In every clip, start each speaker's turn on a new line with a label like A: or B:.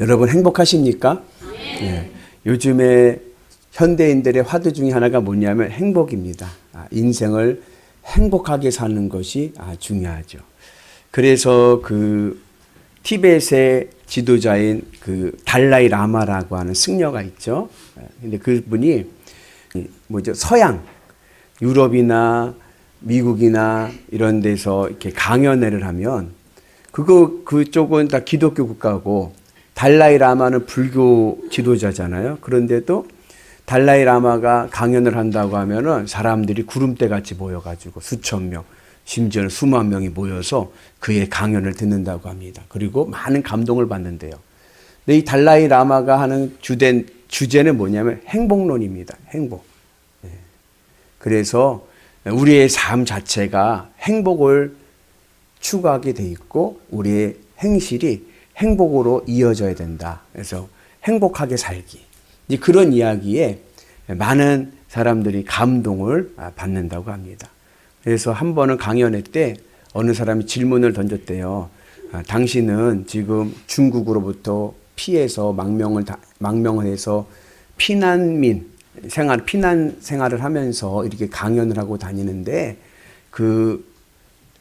A: 여러분 행복하십니까? 네. 요즘에 현대인들의 화두 중에 하나가 뭐냐면 행복입니다. 인생을 행복하게 사는 것이 중요하죠. 그래서 그 티벳의 지도자인 그 달라이 라마라고 하는 승려가 있죠. 근데 그분이 서양 유럽이나 미국이나 이런 데서 이렇게 강연회를 하면 그쪽은 다 기독교 국가고 달라이 라마는 불교 지도자잖아요. 그런데도 달라이 라마가 강연을 한다고 하면은 사람들이 구름대 같이 모여가지고 수천 명, 심지어는 수만 명이 모여서 그의 강연을 듣는다고 합니다. 그리고 많은 감동을 받는데요. 근데 이 달라이 라마가 하는 주제는 뭐냐면 행복론입니다. 행복. 그래서 우리의 삶 자체가 행복을 추구하게 돼 있고 우리의 행실이 행복으로 이어져야 된다. 그래서 행복하게 살기. 이제 그런 이야기에 많은 사람들이 감동을 받는다고 합니다. 그래서 한 번은 강연회 때 어느 사람이 질문을 던졌대요. 당신은 지금 중국으로부터 피해서 망명을 해서 피난 생활을 하면서 이렇게 강연을 하고 다니는데 그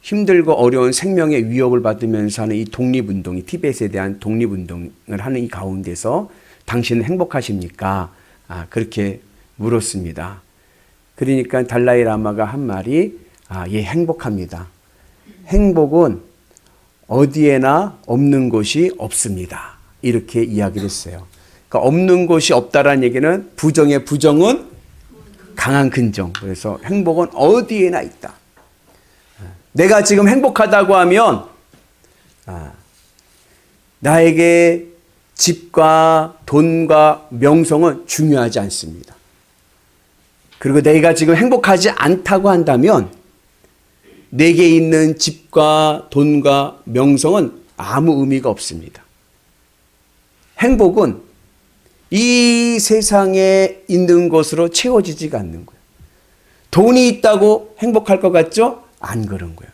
A: 힘들고 어려운 생명의 위협을 받으면서 하는 이 독립운동이 티벳에 대한 독립운동을 하는 이 가운데서 당신은 행복하십니까? 그렇게 물었습니다. 그러니까 달라이 라마가 한 말이 예, 행복합니다. 행복은 어디에나 없는 곳이 없습니다. 이렇게 이야기를 했어요. 그러니까 없는 곳이 없다라는 얘기는 부정의 부정은 강한 근정. 그래서 행복은 어디에나 있다. 내가 지금 행복하다고 하면 나에게 집과 돈과 명성은 중요하지 않습니다. 그리고 내가 지금 행복하지 않다고 한다면 내게 있는 집과 돈과 명성은 아무 의미가 없습니다. 행복은 이 세상에 있는 것으로 채워지지가 않는 거예요. 돈이 있다고 행복할 것 같죠? 안 그런 거예요.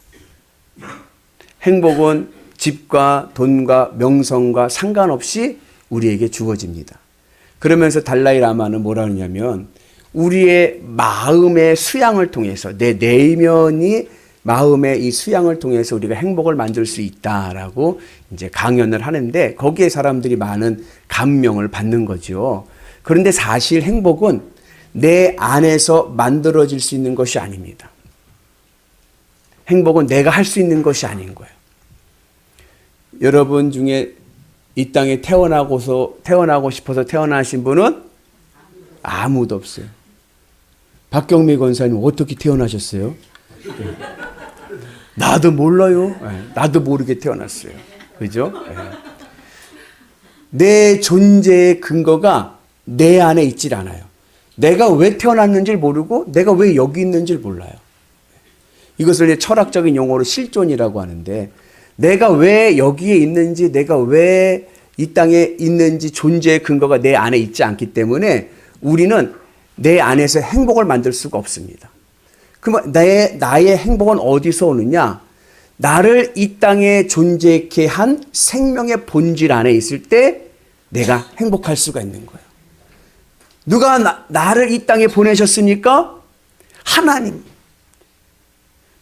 A: 행복은 집과 돈과 명성과 상관없이 우리에게 주어집니다. 그러면서 달라이 라마는 뭐라 하냐면 우리의 마음의 수양을 통해서 내 내면이 마음의 이 수양을 통해서 우리가 행복을 만들 수 있다라고 이제 강연을 하는데 거기에 사람들이 많은 감명을 받는 거죠. 그런데 사실 행복은 내 안에서 만들어질 수 있는 것이 아닙니다. 행복은 내가 할 수 있는 것이 아닌 거예요. 여러분 중에 이 땅에 태어나고 싶어서 태어나신 분은 아무도 없어요. 박경미 권사님 어떻게 태어나셨어요? 나도 몰라요. 나도 모르게 태어났어요. 그죠? 내 존재의 근거가 내 안에 있질 않아요. 내가 왜 태어났는지를 모르고 내가 왜 여기 있는지를 몰라요. 이것을 철학적인 용어로 실존이라고 하는데 내가 왜 여기에 있는지 내가 왜 이 땅에 있는지 존재의 근거가 내 안에 있지 않기 때문에 우리는 내 안에서 행복을 만들 수가 없습니다. 그러면 나의 행복은 어디서 오느냐? 나를 이 땅에 존재케 한 생명의 본질 안에 있을 때 내가 행복할 수가 있는 거예요. 누가 나를 이 땅에 보내셨습니까? 하나님.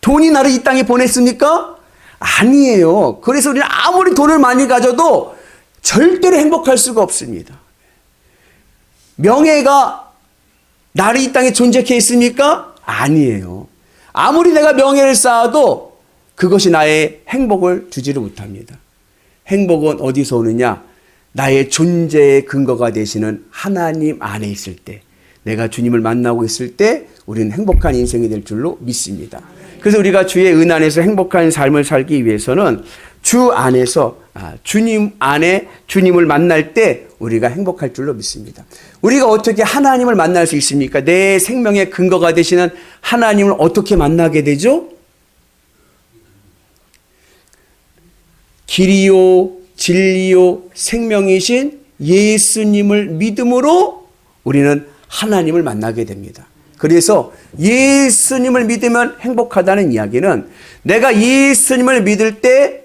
A: 돈이 나를 이 땅에 보냈습니까? 아니에요. 그래서 우리는 아무리 돈을 많이 가져도 절대로 행복할 수가 없습니다. 명예가 나를 이 땅에 존재케 있습니까? 아니에요. 아무리 내가 명예를 쌓아도 그것이 나의 행복을 주지를 못합니다. 행복은 어디서 오느냐? 나의 존재의 근거가 되시는 하나님 안에 있을 때, 내가 주님을 만나고 있을 때 우리는 행복한 인생이 될 줄로 믿습니다. 그래서 우리가 주의 은 안에서 행복한 삶을 살기 위해서는 주 안에서 주님 안에 주님을 만날 때 우리가 행복할 줄로 믿습니다. 우리가 어떻게 하나님을 만날 수 있습니까? 내 생명의 근거가 되시는 하나님을 어떻게 만나게 되죠? 길이요 진리요 생명이신 예수님을 믿음으로 우리는 하나님을 만나게 됩니다. 그래서 예수님을 믿으면 행복하다는 이야기는 내가 예수님을 믿을 때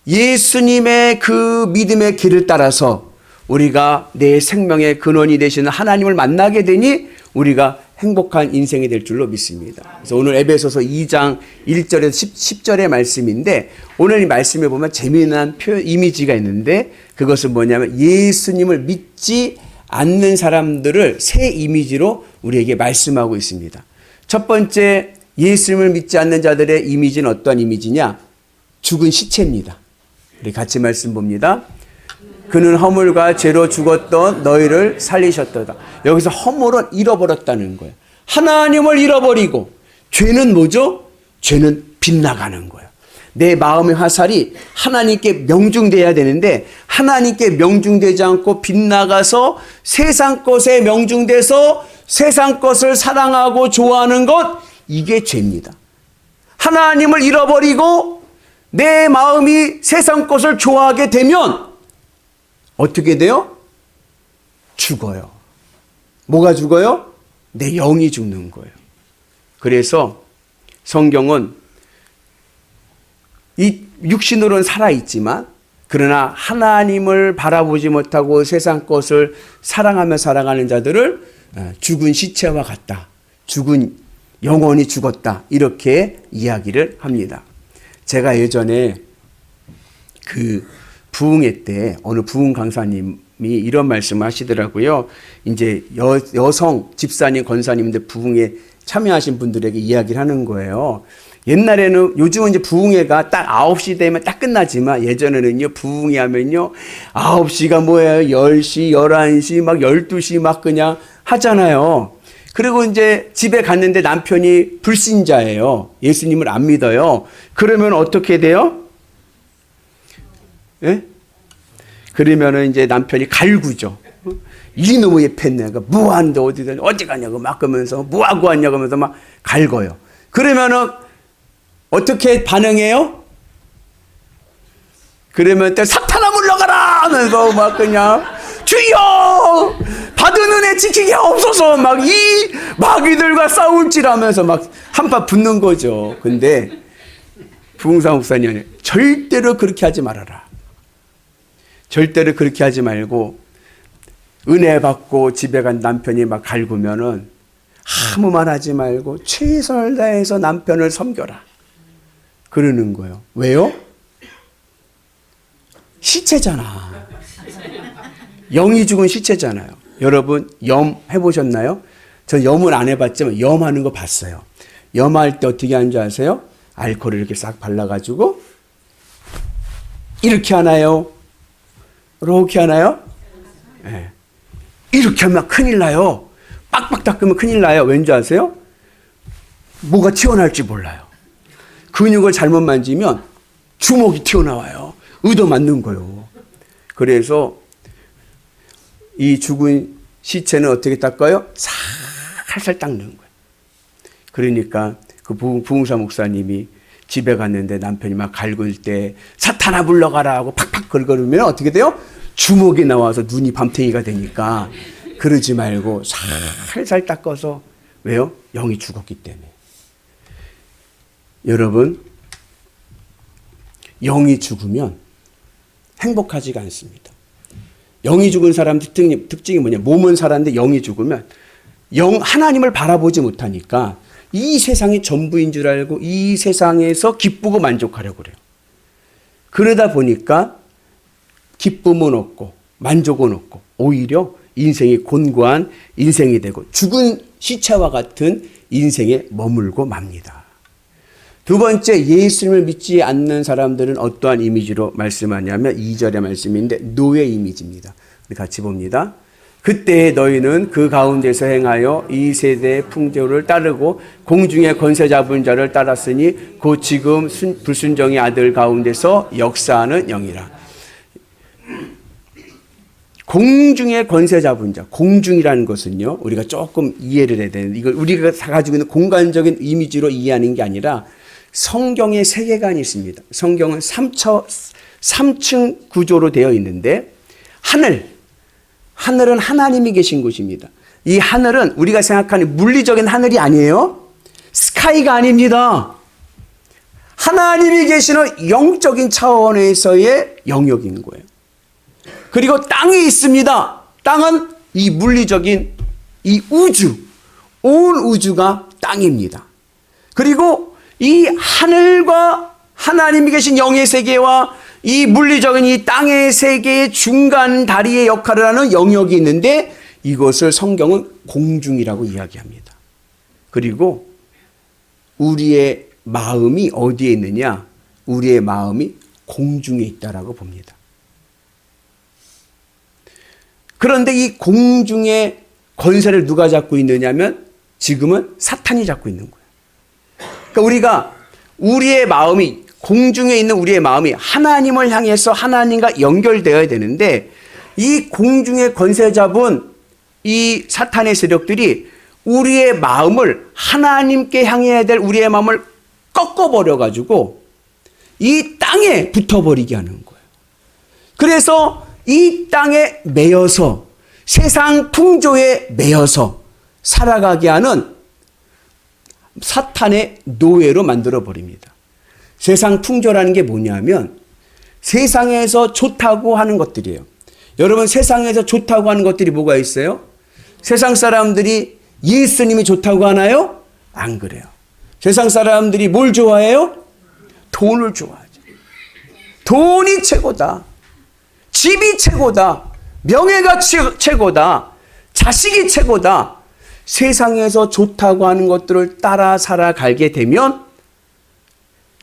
A: 예수님의 그 믿음의 길을 따라서 우리가 내 생명의 근원이 되시는 하나님을 만나게 되니 우리가 행복한 인생이 될 줄로 믿습니다. 그래서 오늘 에베소서 2장 1절에서 10절의 말씀인데, 오늘 이 말씀에 보면 재미난 표현, 이미지가 있는데, 그것은 뭐냐면 예수님을 믿지 않는 사람들을 새 이미지로 우리에게 말씀하고 있습니다. 첫 번째, 예수님을 믿지 않는 자들의 이미지는 어떠한 이미지냐? 죽은 시체입니다. 우리 같이 말씀 봅니다. 그는 허물과 죄로 죽었던 너희를 살리셨도다. 여기서 허물은 잃어버렸다는 거예요. 하나님을 잃어버리고, 죄는 뭐죠? 죄는 빗나가는 거예요. 내 마음의 화살이 하나님께 명중돼야 되는데 하나님께 명중되지 않고 빗나가서 세상 것에 명중돼서 세상 것을 사랑하고 좋아하는 것, 이게 죄입니다. 하나님을 잃어버리고 내 마음이 세상 것을 좋아하게 되면 어떻게 돼요? 죽어요. 뭐가 죽어요? 내 영이 죽는 거예요. 그래서 성경은 이 육신으로는 살아있지만 그러나 하나님을 바라보지 못하고 세상 것을 사랑하며 살아가는 자들을 죽은 시체와 같다. 죽은 영혼이 죽었다. 이렇게 이야기를 합니다. 제가 예전에 그 부흥회 때 어느 부흥 강사님이 이런 말씀을 하시더라고요. 이제 여성 집사님, 권사님인데 부흥회 참여하신 분들에게 이야기를 하는 거예요. 옛날에는, 요즘은 이제 부흥회가 딱 9시 되면 딱 끝나지만 예전에는요, 부흥회 하면요, 9시가 뭐예요? 10시, 11시, 막 12시 막 그냥 하잖아요. 그리고 이제 집에 갔는데 남편이 불신자예요. 예수님을 안 믿어요. 그러면 어떻게 돼요? 예? 그러면은 이제 남편이 갈구죠. 이놈의 팻네가 뭐하는데 어디 가냐고 막 그러면서 뭐하고 왔냐고 하면서 막 갈궈요. 그러면은 어떻게 반응해요? 그러면 또 사탄아 물러가라 하면서 막 그냥 주여 받은 은혜 지키게 없어서 막 이 마귀들과 싸울지라면서 막 한판 붙는 거죠. 근데 부흥사 목사님이 절대로 그렇게 하지 말아라. 절대로 그렇게 하지 말고 은혜 받고 집에 간 남편이 막 갈구면은 아무 말 하지 말고 최선을 다해서 남편을 섬겨라. 그러는 거예요. 왜요? 시체잖아. 영이 죽은 시체잖아요. 여러분 염 해보셨나요? 저 염을 안 해봤지만 염하는 거 봤어요. 염할 때 어떻게 하는지 아세요? 알코올을 이렇게 싹 발라가지고 이렇게 하나요? 이렇게 하나요? 네. 이렇게 하면 큰일 나요. 빡빡 닦으면 큰일 나요. 왠지 아세요? 뭐가 튀어나올지 몰라요. 근육을 잘못 만지면 주먹이 튀어나와요. 의도 맞는 거요. 그래서 이 죽은 시체는 어떻게 닦아요? 살살 닦는 거예요. 그러니까 그 부흥사 목사님이 집에 갔는데 남편이 막 갈굴 때 사탄아 물러가라 하고 팍팍 걸거리면 어떻게 돼요? 주먹이 나와서 눈이 밤탱이가 되니까 그러지 말고 살살 닦아서. 왜요? 영이 죽었기 때문에. 여러분, 영이 죽으면 행복하지가 않습니다. 영이 죽은 사람 특징이 뭐냐? 몸은 살았는데 영이 죽으면 하나님을 바라보지 못하니까 이 세상이 전부인 줄 알고 이 세상에서 기쁘고 만족하려고 그래요. 그러다 보니까 기쁨은 없고 만족은 없고 오히려 인생이 곤고한 인생이 되고 죽은 시체와 같은 인생에 머물고 맙니다. 두 번째, 예수님을 믿지 않는 사람들은 어떠한 이미지로 말씀하냐면 2절의 말씀인데 노예 이미지입니다. 우리 같이 봅니다. 그때 너희는 그 가운데서 행하여 이 세대의 풍조를 따르고 공중의 권세 잡은 자를 따랐으니 곧 지금 불순종의 아들 가운데서 역사하는 영이라. 공중의 권세 잡은 자, 공중이라는 것은요, 우리가 조금 이해를 해야 되는데, 이걸 우리가 가지고 있는 공간적인 이미지로 이해하는 게 아니라 성경의 세계관이 있습니다. 성경은 3층 구조로 되어 있는데, 하늘은 하나님이 계신 곳입니다. 이 하늘은 우리가 생각하는 물리적인 하늘이 아니에요. 스카이가 아닙니다. 하나님이 계시는 영적인 차원에서의 영역인 거예요. 그리고 땅이 있습니다. 땅은 이 물리적인 이 우주, 온 우주가 땅입니다. 그리고 이 하늘과 하나님이 계신 영의 세계와 이 물리적인 이 땅의 세계의 중간 다리의 역할을 하는 영역이 있는데 이것을 성경은 공중이라고 이야기합니다. 그리고 우리의 마음이 어디에 있느냐? 우리의 마음이 공중에 있다라고 봅니다. 그런데 이 공중의 권세를 누가 잡고 있느냐면 지금은 사탄이 잡고 있는 거예요. 그러니까 우리가 우리의 마음이 공중에 있는 우리의 마음이 하나님을 향해서 하나님과 연결되어야 되는데 이 공중의 권세 잡은 이 사탄의 세력들이 우리의 마음을 하나님께 향해야 될 우리의 마음을 꺾어버려 가지고 이 땅에 붙어버리게 하는 거예요. 그래서 이 땅에 매여서 세상 풍조에 매여서 살아가게 하는 사탄의 노예로 만들어 버립니다. 세상 풍조라는 게 뭐냐면 세상에서 좋다고 하는 것들이에요. 여러분 세상에서 좋다고 하는 것들이 뭐가 있어요? 세상 사람들이 예수님이 좋다고 하나요? 안 그래요. 세상 사람들이 뭘 좋아해요? 돈을 좋아하죠. 돈이 최고다. 집이 최고다. 명예가 최고다. 자식이 최고다. 세상에서 좋다고 하는 것들을 따라 살아가게 되면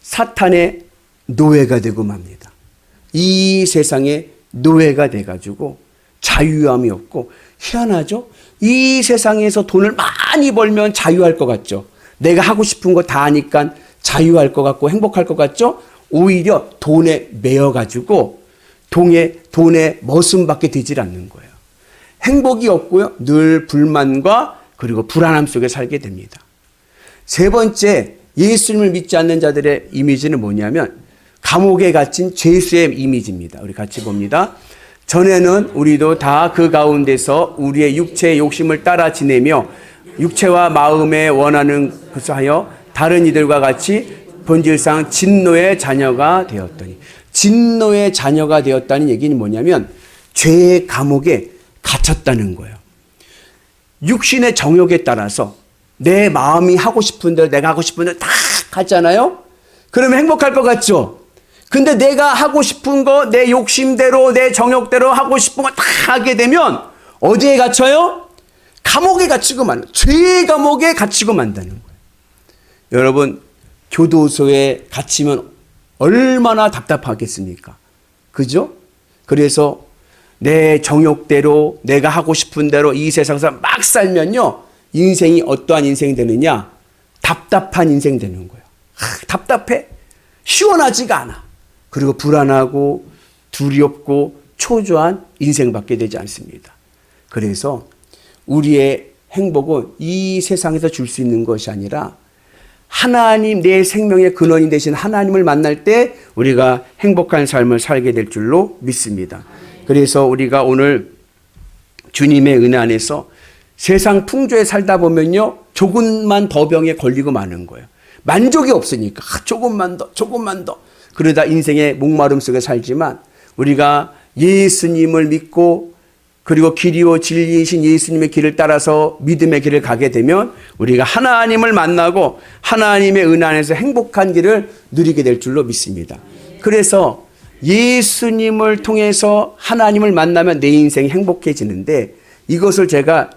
A: 사탄의 노예가 되고 맙니다. 이 세상의 노예가 돼가지고 자유함이 없고 희한하죠? 이 세상에서 돈을 많이 벌면 자유할 것 같죠? 내가 하고 싶은 거 다 하니까 자유할 것 같고 행복할 것 같죠? 오히려 돈에 매여가지고 돈에 머슴밖에 되질 않는 거예요. 행복이 없고요. 늘 불만과 그리고 불안함 속에 살게 됩니다. 세 번째, 예수님을 믿지 않는 자들의 이미지는 뭐냐면 감옥에 갇힌 죄수의 이미지입니다. 우리 같이 봅니다. 전에는 우리도 다 그 가운데서 우리의 육체의 욕심을 따라 지내며 육체와 마음에 원하는 것을 하여 다른 이들과 같이 본질상 진노의 자녀가 되었더니, 진노의 자녀가 되었다는 얘기는 뭐냐면 죄의 감옥에 갇혔다는 거예요. 육신의 정욕에 따라서 내 마음이 하고 싶은 대로 내가 하고 싶은 대로 다 하잖아요. 그러면 행복할 것 같죠? 근데 내가 하고 싶은 거 내 욕심대로 내 정욕대로 하고 싶은 거 다 하게 되면 어디에 갇혀요? 감옥에 갇히고 만다. 죄의 감옥에 갇히고 만다는 거예요. 여러분 교도소에 갇히면 얼마나 답답하겠습니까? 그죠? 그래서 내 정욕대로 내가 하고 싶은 대로 이 세상에서 막 살면요. 인생이 어떠한 인생이 되느냐? 답답한 인생 되는 거예요. 답답해. 시원하지가 않아. 그리고 불안하고 두렵고 초조한 인생밖에 되지 않습니다. 그래서 우리의 행복은 이 세상에서 줄 수 있는 것이 아니라 하나님, 내 생명의 근원이 되신 하나님을 만날 때 우리가 행복한 삶을 살게 될 줄로 믿습니다. 그래서 우리가 오늘 주님의 은혜 안에서 세상 풍조에 살다 보면요, 조금만 더 병에 걸리고 마는 거예요. 만족이 없으니까 조금만 더 그러다 인생의 목마름 속에 살지만 우리가 예수님을 믿고 그리고 길이요 진리이신 예수님의 길을 따라서 믿음의 길을 가게 되면 우리가 하나님을 만나고 하나님의 은혜 안에서 행복한 길을 누리게 될 줄로 믿습니다. 그래서 예수님을 통해서 하나님을 만나면 내 인생이 행복해지는데, 이것을 제가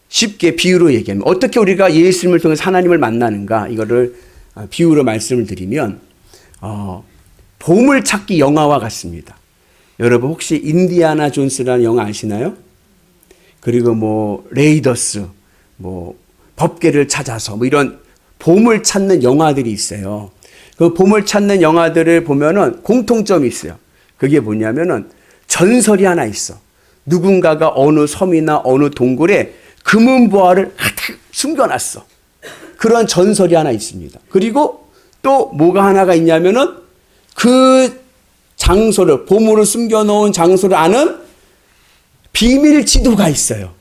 A: 쉽게 비유로 얘기하면 어떻게 우리가 예수님을 통해서 하나님을 만나는가, 이거를 비유로 말씀을 드리면 보물찾기 영화와 같습니다. 여러분 혹시 인디아나 존스라는 영화 아시나요? 그리고 뭐 레이더스, 뭐 법궤를 찾아서 뭐 이런 보물 찾는 영화들이 있어요. 그 보물 찾는 영화들을 보면은 공통점이 있어요. 그게 뭐냐면은 전설이 하나 있어. 누군가가 어느 섬이나 어느 동굴에 금은보화를 가득 숨겨놨어. 그런 전설이 하나 있습니다. 그리고 또 뭐가 하나가 있냐면은 그 장소를, 보물을 숨겨놓은 장소를 아는 비밀 지도가 있어요.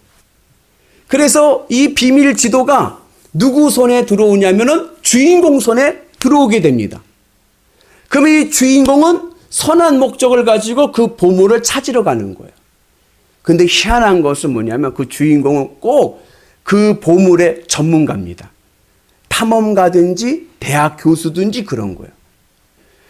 A: 그래서 이 비밀 지도가 누구 손에 들어오냐면은 주인공 손에 들어오게 됩니다. 그럼 이 주인공은 선한 목적을 가지고 그 보물을 찾으러 가는 거예요. 근데 희한한 것은 뭐냐면 그 주인공은 꼭 그 보물의 전문가입니다. 탐험가든지 대학 교수든지 그런 거예요.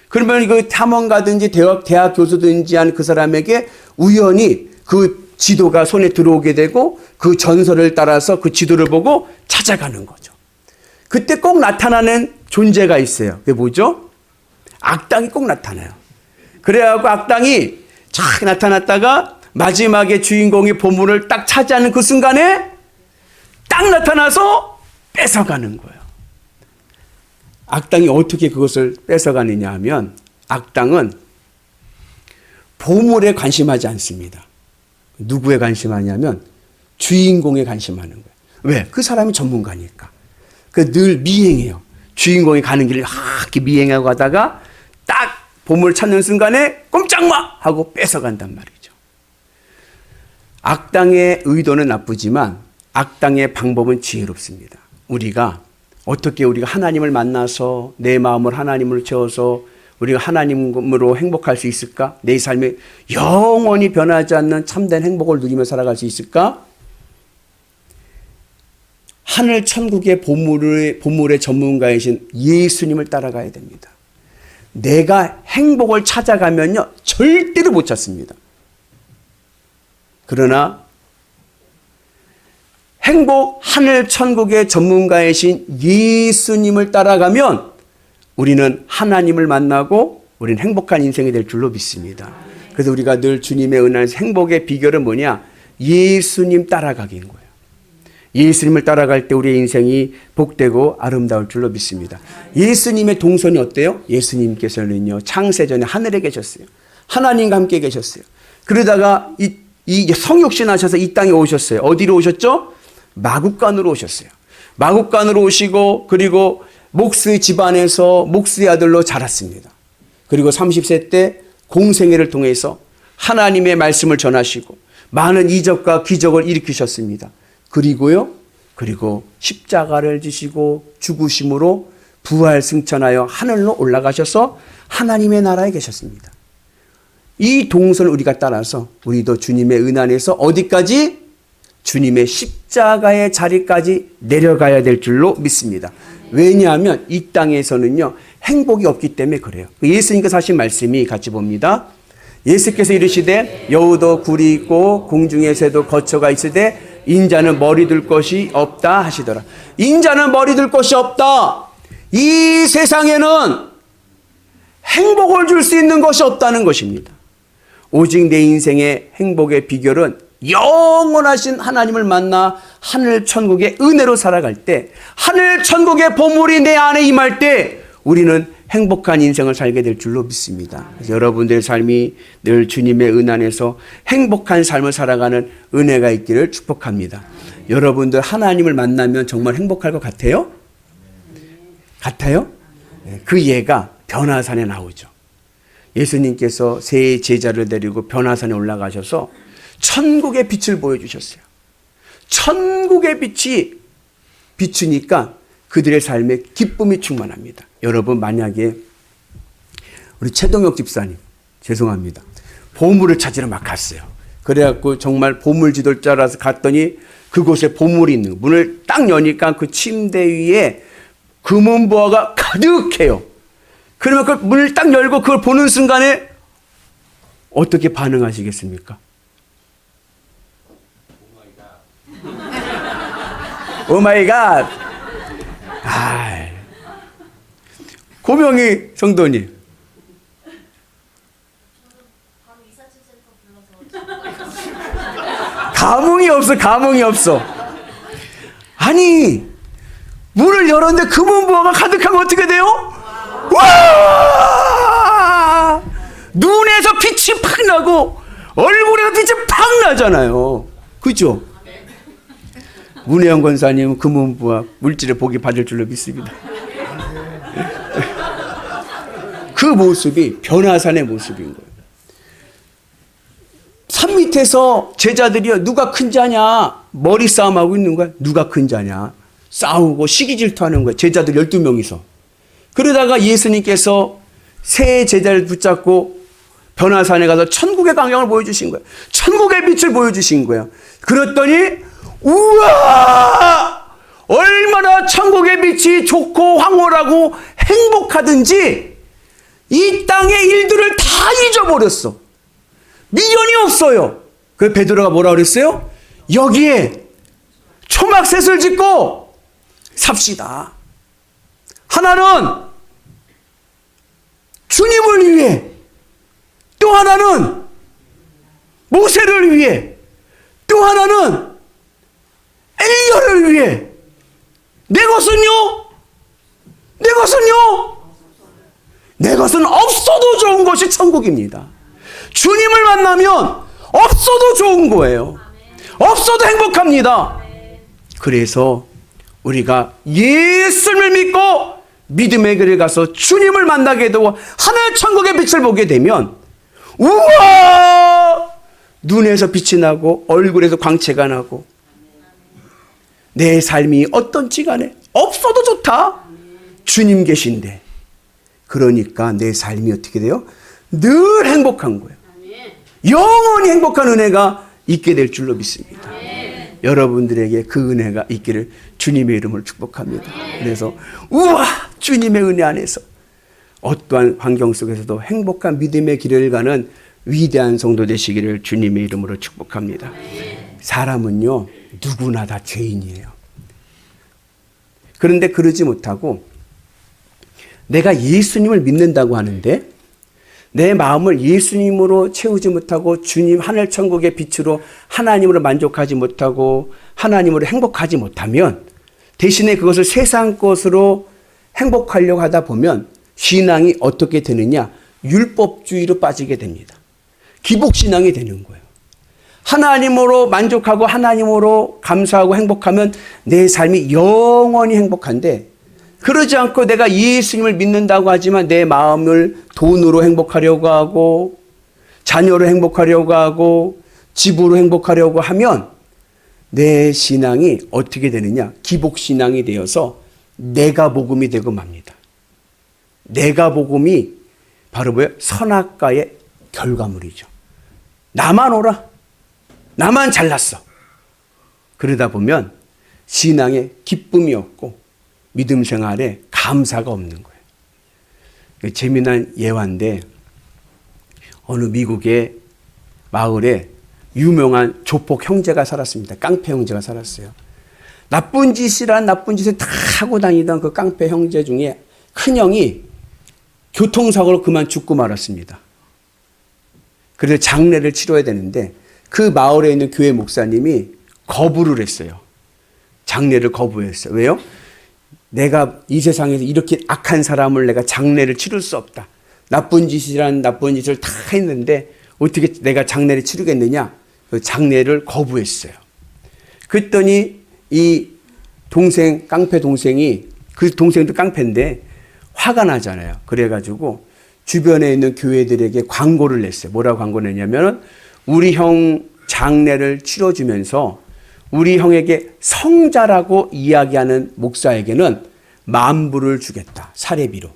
A: 그러면 그 탐험가든지 대학 교수든지 한 그 사람에게 우연히 그 지도가 손에 들어오게 되고 그 전설을 따라서 그 지도를 보고 찾아가는 거죠. 그때 꼭 나타나는 존재가 있어요. 그게 뭐죠? 악당이 꼭 나타나요. 그래갖고 악당이 쫙 나타났다가 마지막에 주인공이 보물을 딱 차지하는 그 순간에 딱 나타나서 뺏어가는 거예요. 악당이 어떻게 그것을 뺏어가느냐 하면 악당은 보물에 관심하지 않습니다. 누구에 관심하냐면 주인공에 관심하는 거예요. 왜? 그 사람이 전문가니까. 늘 미행해요. 주인공이 가는 길을 이렇게 미행하고 가다가 딱 보물 찾는 순간에 꼼짝마! 하고 뺏어간단 말이죠. 악당의 의도는 나쁘지만 악당의 방법은 지혜롭습니다. 우리가 하나님을 만나서 내 마음을 하나님으로 채워서 우리가 하나님으로 행복할 수 있을까? 내 삶에 영원히 변하지 않는 참된 행복을 누리며 살아갈 수 있을까? 하늘 천국의 보물의 전문가이신 예수님을 따라가야 됩니다. 내가 행복을 찾아가면요 절대로 못 찾습니다. 그러나 하늘 천국의 전문가이신 예수님을 따라가면 우리는 하나님을 만나고 우리는 행복한 인생이 될 줄로 믿습니다. 그래서 우리가 늘 주님의 은혜에서 행복의 비결은 뭐냐? 예수님 따라가기인 거예요. 예수님을 따라갈 때 우리의 인생이 복되고 아름다울 줄로 믿습니다. 예수님의 동선이 어때요? 예수님께서는요 창세전에 하늘에 계셨어요. 하나님과 함께 계셨어요. 그러다가 이 성육신 하셔서 이 땅에 오셨어요. 어디로 오셨죠? 마국간으로 오셨어요. 마국간으로 오시고 그리고 목수의 집안에서 목수의 아들로 자랐습니다. 그리고 30세 때 공생애를 통해서 하나님의 말씀을 전하시고 많은 이적과 기적을 일으키셨습니다. 그리고 십자가를 지시고 죽으심으로 부활 승천하여 하늘로 올라가셔서 하나님의 나라에 계셨습니다. 이 동선을 우리가 따라서 우리도 주님의 은혜 안에서 어디까지? 주님의 십자가의 자리까지 내려가야 될 줄로 믿습니다. 왜냐하면 이 땅에서는요 행복이 없기 때문에 그래요. 예수님께서 하신 말씀이 같이 봅니다. 예수께서 이르시되 여우도 굴이 있고 공중의 새도 거처가 있으되 인자는 머리 둘 것이 없다 하시더라. 인자는 머리 둘 것이 없다. 이 세상에는 행복을 줄 수 있는 것이 없다는 것입니다. 오직 내 인생의 행복의 비결은 영원하신 하나님을 만나 하늘 천국의 은혜로 살아갈 때, 하늘 천국의 보물이 내 안에 임할 때 우리는 행복한 인생을 살게 될 줄로 믿습니다. 그래서 여러분들의 삶이 늘 주님의 은혜 안에서 행복한 삶을 살아가는 은혜가 있기를 축복합니다. 여러분들 하나님을 만나면 정말 행복할 것 같아요? 같아요? 그 예가 변화산에 나오죠. 예수님께서 세 제자를 데리고 변화산에 올라가셔서 천국의 빛을 보여주셨어요. 천국의 빛이 비추니까 그들의 삶에 기쁨이 충만합니다. 여러분 만약에 우리 최동혁 집사님 죄송합니다. 보물을 찾으러 막 갔어요. 그래갖고 정말 보물 지도자라서 갔더니 그곳에 보물이 있는 문을 딱 여니까 그 침대 위에 금은보화가 가득해요. 그러면 그 문을 딱 열고 그걸 보는 순간에 어떻게 반응하시겠습니까? 오 마이 갓. 고명희 성도님. 감흥이 없어. 아니, 문을 열었는데 금은보화가 가득하면 어떻게 돼요? 와! 눈에서 빛이 팍 나고 얼굴에서 빛이 팍 나잖아요. 그죠? 문혜영 권사님은 금은보화 물질의 복이 받을 줄로 믿습니다. 그 모습이 변화산의 모습인 거예요. 산 밑에서 제자들이요, 누가 큰 자냐? 머리 싸움하고 있는 거야. 누가 큰 자냐? 싸우고 시기 질투하는 거야. 제자들 12명이서. 그러다가 예수님께서 새 제자를 붙잡고 변화산에 가서 천국의 광경을 보여주신 거예요. 천국의 빛을 보여주신 거예요. 그랬더니 우와! 얼마나 천국의 빛이 좋고 황홀하고 행복하든지 이 땅의 일들을 다 잊어버렸어. 미련이 없어요. 그 베드로가 뭐라 그랬어요? 여기에 초막셋을 짓고 삽시다. 하나는 주님을 위해, 또 하나는 모세를 위해, 또 하나는 엘리야를 위해. 내 것은요? 내 것은 없어도 좋은 것이 천국입니다. 주님을 만나면 없어도 좋은 거예요. 없어도 행복합니다. 그래서 우리가 예수를 믿고 믿음의 길을 가서 주님을 만나게 되고 하늘 천국의 빛을 보게 되면 우와! 눈에서 빛이 나고 얼굴에서 광채가 나고 내 삶이 어떤지 간에 없어도 좋다. 주님 계신데. 그러니까 내 삶이 어떻게 돼요? 늘 행복한 거예요. 영원히 행복한 은혜가 있게 될 줄로 믿습니다. 여러분들에게 그 은혜가 있기를 주님의 이름으로 축복합니다. 그래서 우와! 주님의 은혜 안에서 어떠한 환경 속에서도 행복한 믿음의 길을 가는 위대한 성도 되시기를 주님의 이름으로 축복합니다. 사람은요, 누구나 다 죄인이에요. 그런데 그러지 못하고 내가 예수님을 믿는다고 하는데 내 마음을 예수님으로 채우지 못하고 주님 하늘 천국의 빛으로 하나님으로 만족하지 못하고 하나님으로 행복하지 못하면 대신에 그것을 세상 것으로 행복하려고 하다 보면 신앙이 어떻게 되느냐? 율법주의로 빠지게 됩니다. 기복신앙이 되는 거예요. 하나님으로 만족하고 하나님으로 감사하고 행복하면 내 삶이 영원히 행복한데 그러지 않고 내가 예수님을 믿는다고 하지만 내 마음을 돈으로 행복하려고 하고 자녀로 행복하려고 하고 집으로 행복하려고 하면 내 신앙이 어떻게 되느냐? 기복신앙이 되어서 내가 복음이 되고 맙니다. 내가 복음이 바로 뭐예요? 선악과의 결과물이죠. 나만 오라. 나만 잘났어. 그러다 보면 신앙에 기쁨이 없고 믿음 생활에 감사가 없는 거예요. 재미난 예화인데 어느 미국의 마을에 유명한 조폭 형제가 살았습니다. 깡패 형제가 살았어요. 나쁜 짓을 다 하고 다니던 그 깡패 형제 중에 큰형이 교통사고로 그만 죽고 말았습니다. 그래서 장례를 치러야 되는데 그 마을에 있는 교회 목사님이 거부를 했어요. 장례를 거부했어요. 왜요? 내가 이 세상에서 이렇게 악한 사람을 내가 장례를 치를 수 없다. 나쁜 짓을 다 했는데 어떻게 내가 장례를 치르겠느냐? 그 장례를 거부했어요. 그랬더니 이 동생, 깡패 동생이, 그 동생도 깡패인데 화가 나잖아요. 그래가지고 주변에 있는 교회들에게 광고를 냈어요. 뭐라고 광고를 냈냐면 우리 형 장례를 치러주면서 우리 형에게 성자라고 이야기하는 목사에게는 만불을 주겠다. 사례비로.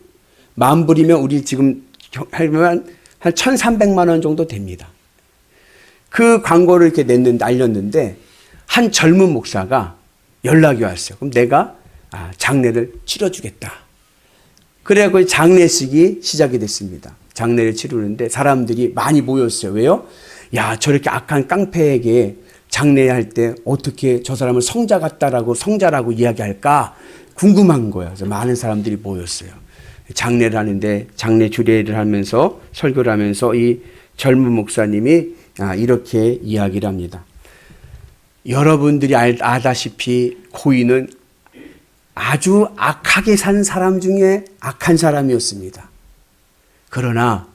A: 만불이면 우리 지금 하면 한 1,300만 원 정도 됩니다. 그 광고를 이렇게 알렸는데 한 젊은 목사가 연락이 왔어요. 그럼 내가 장례를 치러주겠다. 그래서 장례식이 시작이 됐습니다. 장례를 치르는데 사람들이 많이 모였어요. 왜요? 야, 저렇게 악한 깡패에게 장례할 때 어떻게 저 사람을 성자라고 이야기할까 궁금한 거예요. 그래서 많은 사람들이 모였어요. 장례를 하는데 장례 주례를 하면서 설교를 하면서 이 젊은 목사님이 이렇게 이야기를 합니다. 여러분들이 아다시피 고인은 아주 악하게 산 사람 중에 악한 사람이었습니다. 그러나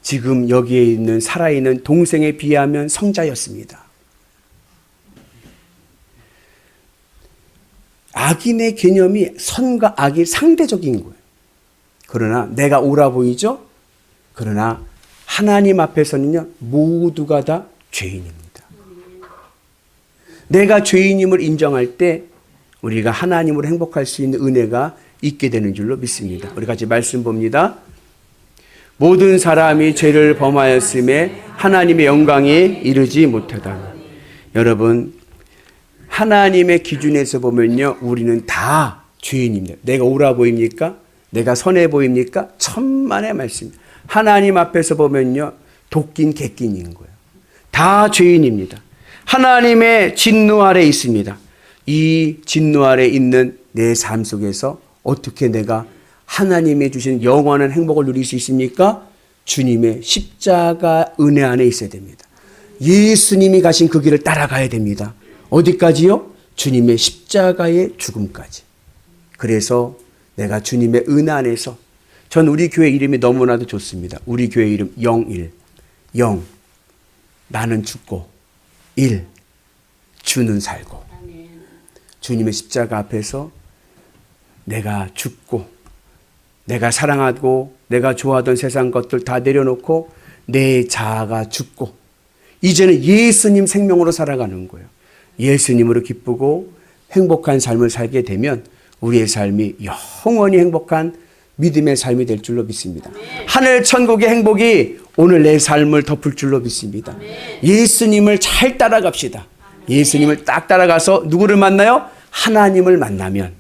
A: 지금 여기에 있는 살아있는 동생에 비하면 성자였습니다. 악인의 개념이 선과 악이 상대적인 거예요. 그러나 내가 옳아 보이죠? 그러나 하나님 앞에서는요, 모두가 다 죄인입니다. 내가 죄인임을 인정할 때 우리가 하나님으로 행복할 수 있는 은혜가 있게 되는 줄로 믿습니다. 우리 같이 말씀 봅니다. 모든 사람이 죄를 범하였음에 하나님의 영광에 이르지 못하다. 여러분, 하나님의 기준에서 보면요, 우리는 다 죄인입니다. 내가 옳아 보입니까? 내가 선해 보입니까? 천만의 말씀. 하나님 앞에서 보면요, 도끼인 객기인 거예요. 다 죄인입니다. 하나님의 진노 아래 있습니다. 이 진노 아래 있는 내 삶 속에서 어떻게 내가 하나님의 주신 영원한 행복을 누릴 수 있습니까? 주님의 십자가 은혜 안에 있어야 됩니다. 예수님이 가신 그 길을 따라가야 됩니다. 어디까지요? 주님의 십자가의 죽음까지. 그래서 내가 주님의 은혜 안에서, 전 우리 교회 이름이 너무나도 좋습니다. 우리 교회 이름 영일. 영, 나는 죽고, 일, 주는 살고. 주님의 십자가 앞에서 내가 죽고, 내가 사랑하고 내가 좋아하던 세상 것들 다 내려놓고 내 자아가 죽고, 이제는 예수님 생명으로 살아가는 거예요. 예수님으로 기쁘고 행복한 삶을 살게 되면 우리의 삶이 영원히 행복한 믿음의 삶이 될 줄로 믿습니다. 하늘 천국의 행복이 오늘 내 삶을 덮을 줄로 믿습니다. 예수님을 잘 따라갑시다. 예수님을 딱 따라가서 누구를 만나요? 하나님을 만나면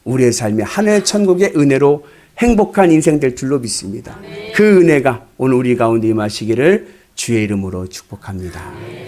A: 우리의 삶이 하늘 천국의 은혜로 행복한 인생 될 줄로 믿습니다. 그 은혜가 오늘 우리 가운데 임하시기를 주의 이름으로 축복합니다.